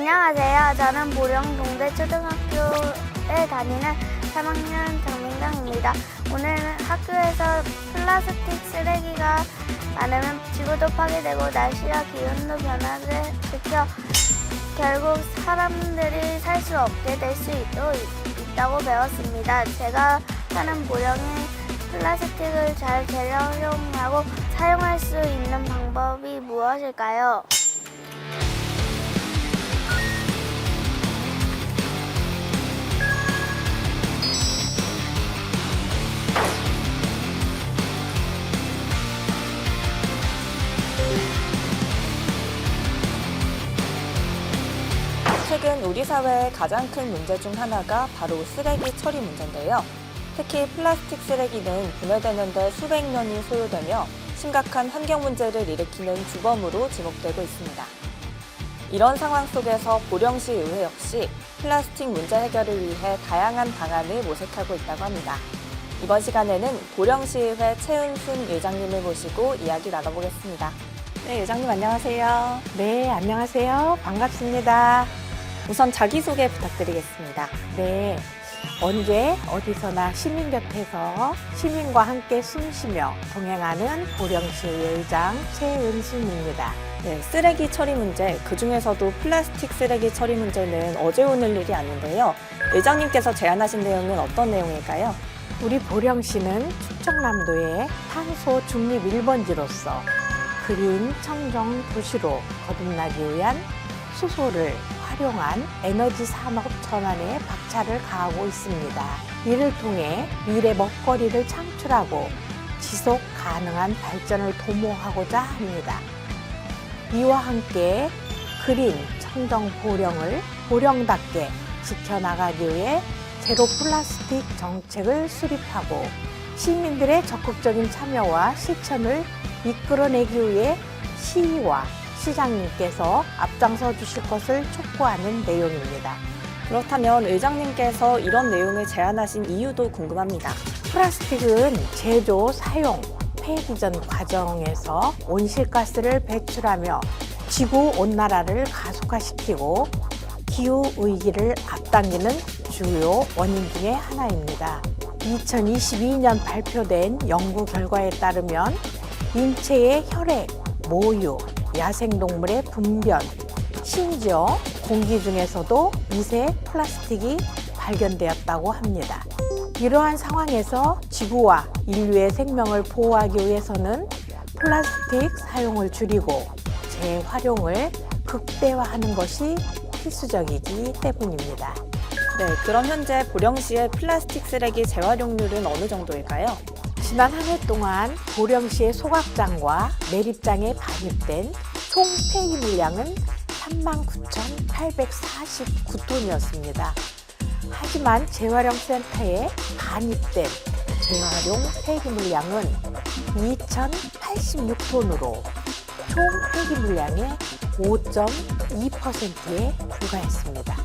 안녕하세요. 저는 보령 동대초등학교에 다니는 3학년 장민경입니다. 오늘 학교에서 플라스틱 쓰레기가 많으면 지구도 파괴되고 날씨와 기온도 변화를 일으켜 결국 사람들이 살 수 없게 될 수 있다고 배웠습니다. 제가 사는 보령에 플라스틱을 잘 재활용하고 사용할 수 있는 방법이 무엇일까요? 최근 우리 사회의 가장 큰 문제 중 하나가 바로 쓰레기 처리 문제인데요. 특히 플라스틱 쓰레기는 분해되는 데 수백 년이 소요되며 심각한 환경 문제를 일으키는 주범으로 지목되고 있습니다. 이런 상황 속에서 보령시의회 역시 플라스틱 문제 해결을 위해 다양한 방안을 모색하고 있다고 합니다. 이번 시간에는 보령시의회 최은순 의장님을 모시고 이야기 나눠보겠습니다. 네, 의장님 안녕하세요. 네, 안녕하세요. 반갑습니다. 우선 자기소개 부탁드리겠습니다. 네, 언제 어디서나 시민 곁에서 시민과 함께 숨쉬며 동행하는 보령시 의장 최은순입니다. 네, 쓰레기 처리 문제, 그중에서도 플라스틱 쓰레기 처리 문제는 어제 오늘 일이 아닌데요. 의장님께서 제안하신 내용은 어떤 내용일까요? 우리 보령시는 충청남도의 탄소 중립 1번지로서 그린 청정 도시로 거듭나기 위한 수소를 활용한 에너지 산업 전환에 박차를 가하고 있습니다. 이를 통해 미래 먹거리를 창출하고 지속 가능한 발전을 도모하고자 합니다. 이와 함께 그린 청정 보령을 보령답게 지켜나가기 위해 제로 플라스틱 정책을 수립하고 시민들의 적극적인 참여와 실천을 이끌어내기 위해 시의와 시장님께서 앞장서 주실 것을 촉구하는 내용입니다. 그렇다면 의장님께서 이런 내용을 제안하신 이유도 궁금합니다. 플라스틱은 제조, 사용, 폐기 전 과정에서 온실가스를 배출하며 지구온난화를 가속화시키고 기후위기를 앞당기는 주요 원인 중에 하나입니다. 2022년 발표된 연구 결과에 따르면 인체의 혈액, 모유, 야생동물의 분변, 심지어 공기 중에서도 미세 플라스틱이 발견되었다고 합니다. 이러한 상황에서 지구와 인류의 생명을 보호하기 위해서는 플라스틱 사용을 줄이고 재활용을 극대화하는 것이 필수적이기 때문입니다. 네, 그럼 현재 보령시의 플라스틱 쓰레기 재활용률은 어느 정도일까요? 지난 한 해 동안 보령시의 소각장과 매립장에 반입된 총 폐기 물량은 39,849톤이었습니다. 하지만 재활용센터에 반입된 재활용 폐기 물량은 2,086톤으로 총 폐기 물량의 5.2%에 불과했습니다.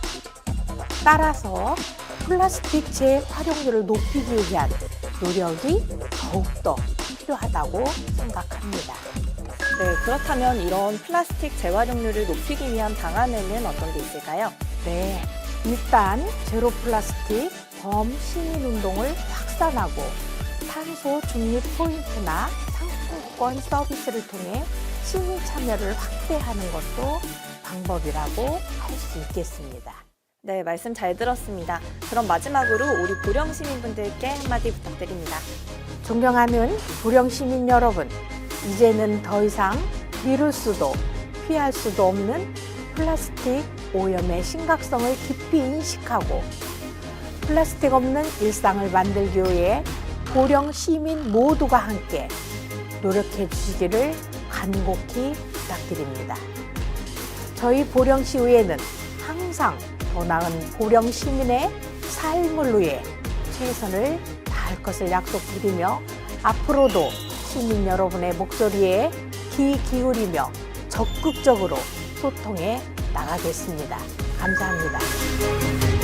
따라서 플라스틱 재활용률을 높이기 위한 노력이 더욱더 필요하다고 생각합니다. 네, 그렇다면 이런 플라스틱 재활용률을 높이기 위한 방안에는 어떤 게 있을까요? 네, 일단 제로 플라스틱 범시민운동을 확산하고 탄소 중립 포인트나 상품권 서비스를 통해 시민 참여를 확대하는 것도 방법이라고 할 수 있겠습니다. 네, 말씀 잘 들었습니다. 그럼 마지막으로 우리 보령 시민분들께 한마디 부탁드립니다. 존경하는 보령 시민 여러분, 이제는 더 이상 미룰 수도 피할 수도 없는 플라스틱 오염의 심각성을 깊이 인식하고 플라스틱 없는 일상을 만들기 위해 보령 시민 모두가 함께 노력해 주시기를 간곡히 부탁드립니다. 저희 보령시의회는 항상 더 나은 보령 시민의 삶을 위해 최선을 다할 것을 약속드리며 앞으로도 시민 여러분의 목소리에 귀 기울이며 적극적으로 소통해 나가겠습니다. 감사합니다.